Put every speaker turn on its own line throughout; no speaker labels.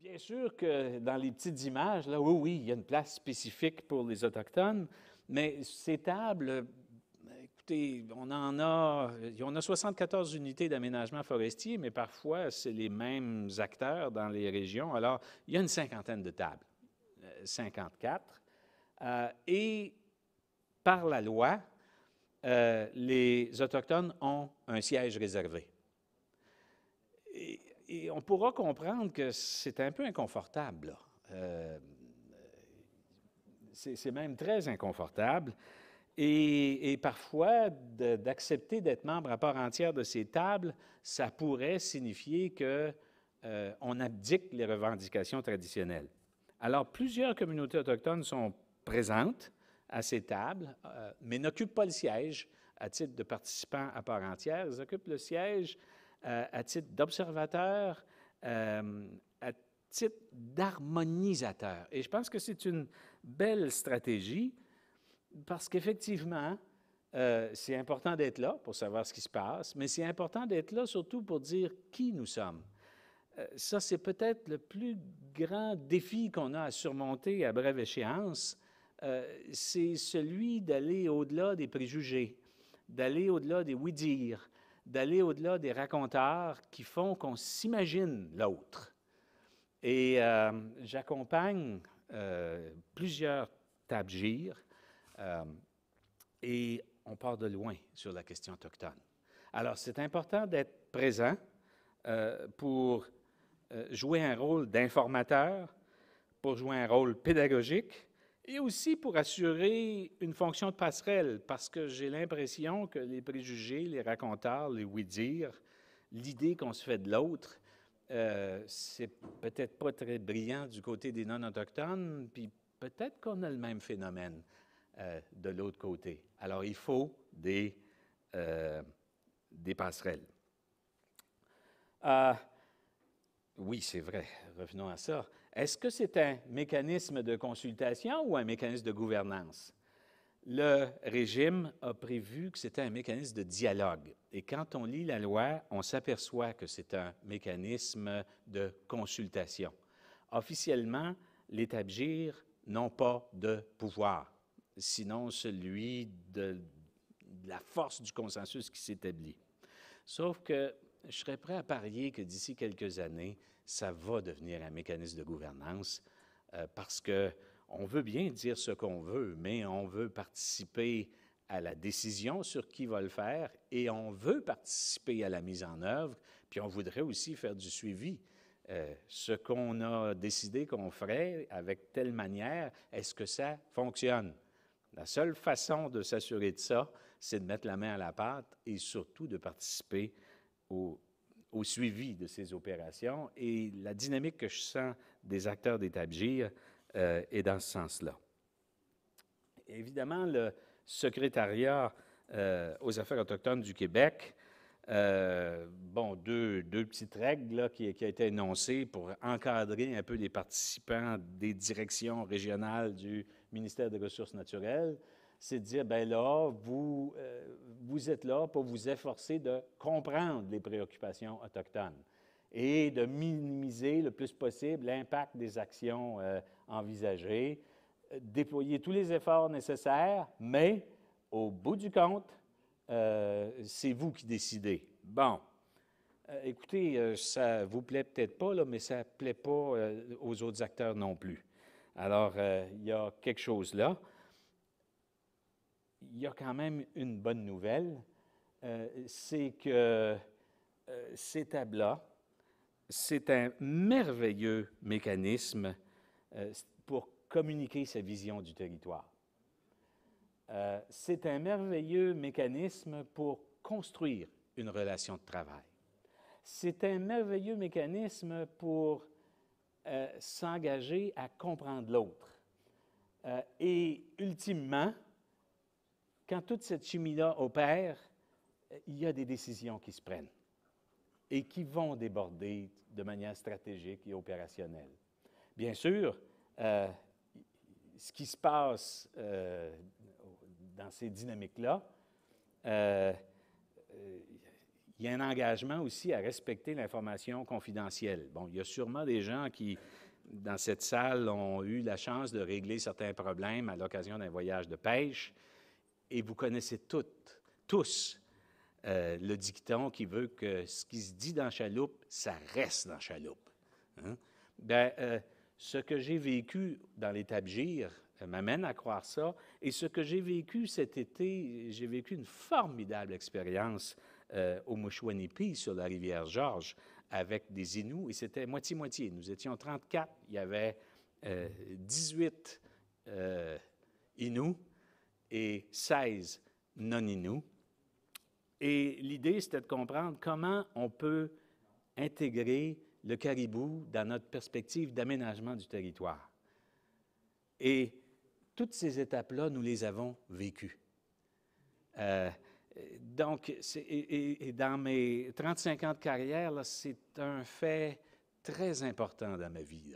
Bien sûr que dans les petites images, là, oui, oui, il y a une place spécifique pour les Autochtones, mais ces tables, écoutez, on a 74 unités d'aménagement forestier, mais parfois, c'est les mêmes acteurs dans les régions. Alors, il y a une cinquantaine de tables, 54. Et par la loi, les Autochtones ont un siège réservé. Et on pourra comprendre que c'est un peu inconfortable, là. C'est même très inconfortable. Et parfois, d'accepter d'être membre à part entière de ces tables, ça pourrait signifier qu'on abdique les revendications traditionnelles. Alors, plusieurs communautés autochtones sont présentes à ces tables, mais n'occupent pas le siège à titre de participants à part entière. Ils occupent le siège à titre d'observateurs, à titre d'harmonisateurs. Et je pense que c'est une belle stratégie parce qu'effectivement, c'est important d'être là pour savoir ce qui se passe, mais c'est important d'être là surtout pour dire qui nous sommes. Ça, c'est peut-être le plus grand défi qu'on a à surmonter à brève échéance. C'est celui d'aller au-delà des préjugés, d'aller au-delà des oui-dire, d'aller au-delà des racontars qui font qu'on s'imagine l'autre. Et j'accompagne plusieurs tabgirs et on part de loin sur la question autochtone. Alors, c'est important d'être présent pour jouer un rôle d'informateur, pour jouer un rôle pédagogique et aussi pour assurer une fonction de passerelle, parce que j'ai l'impression que les préjugés, les racontars, les oui-dire, l'idée qu'on se fait de l'autre, c'est peut-être pas très brillant du côté des non-autochtones, puis peut-être qu'on a le même phénomène de l'autre côté. Alors, il faut des passerelles. Oui, c'est vrai. Revenons à ça. Est-ce que c'est un mécanisme de consultation ou un mécanisme de gouvernance? Le régime a prévu que c'était un mécanisme de dialogue. Et quand on lit la loi, on s'aperçoit que c'est un mécanisme de consultation. Officiellement, les tabgirs n'ont pas de pouvoir, sinon celui de la force du consensus qui s'établit. Sauf que je serais prêt à parier que d'ici quelques années, ça va devenir un mécanisme de gouvernance parce qu'on veut bien dire ce qu'on veut, mais on veut participer à la décision sur qui va le faire et on veut participer à la mise en œuvre, puis on voudrait aussi faire du suivi. Ce qu'on a décidé qu'on ferait avec telle manière, est-ce que ça fonctionne? La seule façon de s'assurer de ça, c'est de mettre la main à la pâte et surtout de participer au suivi de ces opérations. Et la dynamique que je sens des acteurs des tabgirs est dans ce sens-là. Évidemment, le secrétariat aux affaires autochtones du Québec, deux petites règles là, qui a été énoncées pour encadrer un peu les participants des directions régionales du ministère des Ressources naturelles, c'est de dire, bien là, vous êtes là pour vous efforcer de comprendre les préoccupations autochtones et de minimiser le plus possible l'impact des actions envisagées, déployer tous les efforts nécessaires, mais au bout du compte, c'est vous qui décidez. Bon, écoutez, ça ne vous plaît peut-être pas, là, mais ça ne plaît pas aux autres acteurs non plus. Alors, il y a quelque chose là. Il y a quand même une bonne nouvelle, c'est que ces tables-là, c'est un merveilleux mécanisme pour communiquer sa vision du territoire. C'est un merveilleux mécanisme pour construire une relation de travail. C'est un merveilleux mécanisme pour s'engager à comprendre l'autre. Et ultimement, quand toute cette chimie-là opère, il y a des décisions qui se prennent et qui vont déborder de manière stratégique et opérationnelle. Bien sûr, ce qui se passe dans ces dynamiques-là, il y a un engagement aussi à respecter l'information confidentielle. Bon, il y a sûrement des gens qui, dans cette salle, ont eu la chance de régler certains problèmes à l'occasion d'un voyage de pêche, et vous connaissez tous, le dicton qui veut que ce qui se dit dans la chaloupe, ça reste dans la chaloupe. Hein? Bien, ce que j'ai vécu dans les Tabgirs m'amène à croire ça, et ce que j'ai vécu cet été, j'ai vécu une formidable expérience au Mouchouanipi, sur la rivière Georges, avec des Inuits, et c'était moitié-moitié. Nous étions 34, il y avait 18 Inuits et 16 non-Inuits. Et l'idée, c'était de comprendre comment on peut intégrer le caribou dans notre perspective d'aménagement du territoire. Et toutes ces étapes-là, nous les avons vécues. Donc, et dans mes 35 ans de carrière, c'est un fait très important dans ma vie,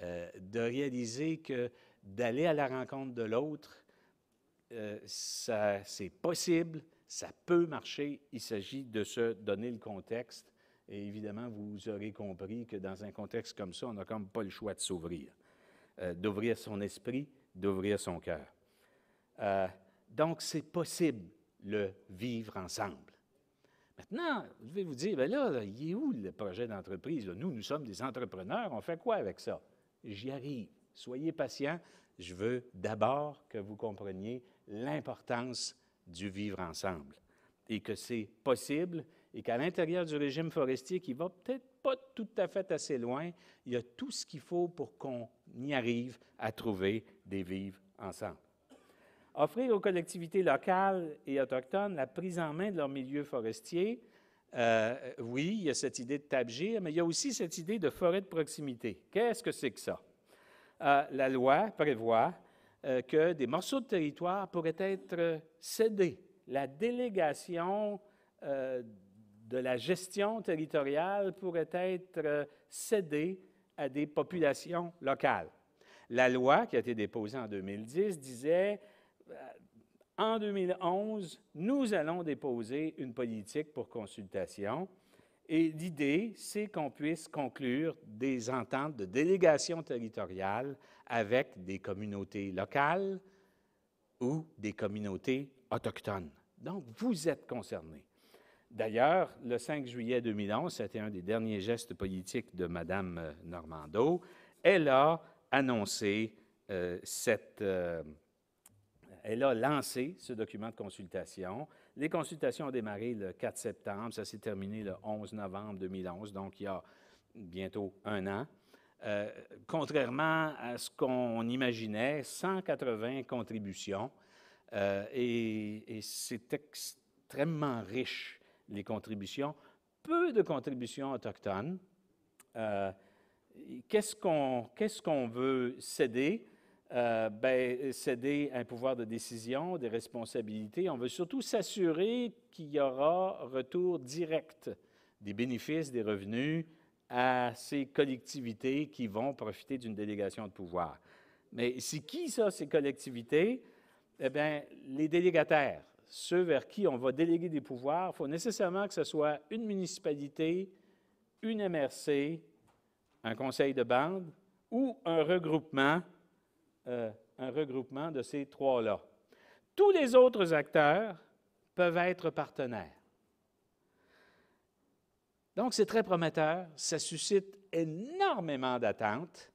de réaliser que d'aller à la rencontre de l'autre, c'est possible, ça peut marcher, il s'agit de se donner le contexte. Et évidemment, vous aurez compris que dans un contexte comme ça, on n'a comme pas le choix de s'ouvrir, d'ouvrir son esprit, d'ouvrir son cœur. Donc, c'est possible, le vivre ensemble. Maintenant, je vais vous dire, bien là, il est où le projet d'entreprise? Nous sommes des entrepreneurs, on fait quoi avec ça? J'y arrive. Soyez patients. Je veux d'abord que vous compreniez l'importance du vivre ensemble et que c'est possible et qu'à l'intérieur du régime forestier, qui va peut-être pas tout à fait assez loin, il y a tout ce qu'il faut pour qu'on y arrive à trouver des vivres ensemble. Offrir aux collectivités locales et autochtones la prise en main de leur milieu forestier, oui, il y a cette idée de Tabgir, mais il y a aussi cette idée de forêt de proximité. Qu'est-ce que c'est que ça? La loi prévoit que des morceaux de territoire pourraient être cédés. La délégation de la gestion territoriale pourrait être cédée à des populations locales. La loi, qui a été déposée en 2010, disait en 2011, nous allons déposer une politique pour consultation et l'idée, c'est qu'on puisse conclure des ententes de délégation territoriale avec des communautés locales ou des communautés autochtones. Donc, vous êtes concernés. D'ailleurs, le 5 juillet 2011, c'était un des derniers gestes politiques de Mme Normando, elle a annoncé elle a lancé ce document de consultation. Les consultations ont démarré le 4 septembre, ça s'est terminé le 11 novembre 2011, donc il y a bientôt un an. Contrairement à ce qu'on imaginait, 180 contributions, et c'est extrêmement riche, les contributions. Peu de contributions autochtones. Qu'est-ce qu'on veut céder? Céder un pouvoir de décision, des responsabilités. On veut surtout s'assurer qu'il y aura retour direct des bénéfices, des revenus à ces collectivités qui vont profiter d'une délégation de pouvoir. Mais c'est qui ça, ces collectivités? Eh bien, les délégataires, ceux vers qui on va déléguer des pouvoirs, il faut nécessairement que ce soit une municipalité, une MRC, un conseil de bande ou un regroupement de ces trois-là. Tous les autres acteurs peuvent être partenaires. Donc, c'est très prometteur. Ça suscite énormément d'attentes.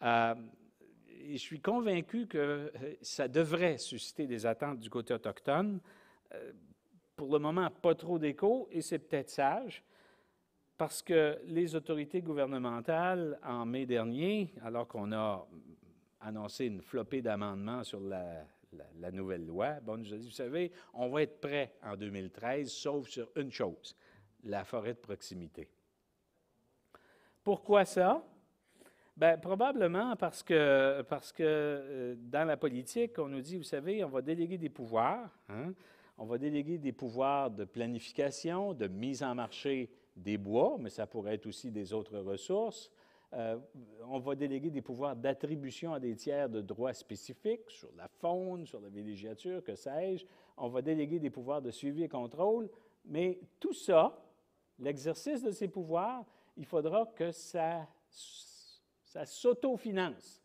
Et je suis convaincu que ça devrait susciter des attentes du côté autochtone. Pour le moment, pas trop d'écho, et c'est peut-être sage, parce que les autorités gouvernementales, en mai dernier, alors qu'on a annoncé une flopée d'amendements sur la nouvelle loi, bon, nous a dit, vous savez, on va être prêt en 2013, sauf sur une chose, la forêt de proximité. Pourquoi ça? Bien, probablement parce que dans la politique, on nous dit, vous savez, on va déléguer des pouvoirs, hein? On va déléguer des pouvoirs de planification, de mise en marché des bois, mais ça pourrait être aussi des autres ressources. On va déléguer des pouvoirs d'attribution à des tiers de droits spécifiques sur la faune, sur la villégiature, que sais-je. On va déléguer des pouvoirs de suivi et contrôle, Mais tout ça, l'exercice de ces pouvoirs, il faudra que ça s'autofinance.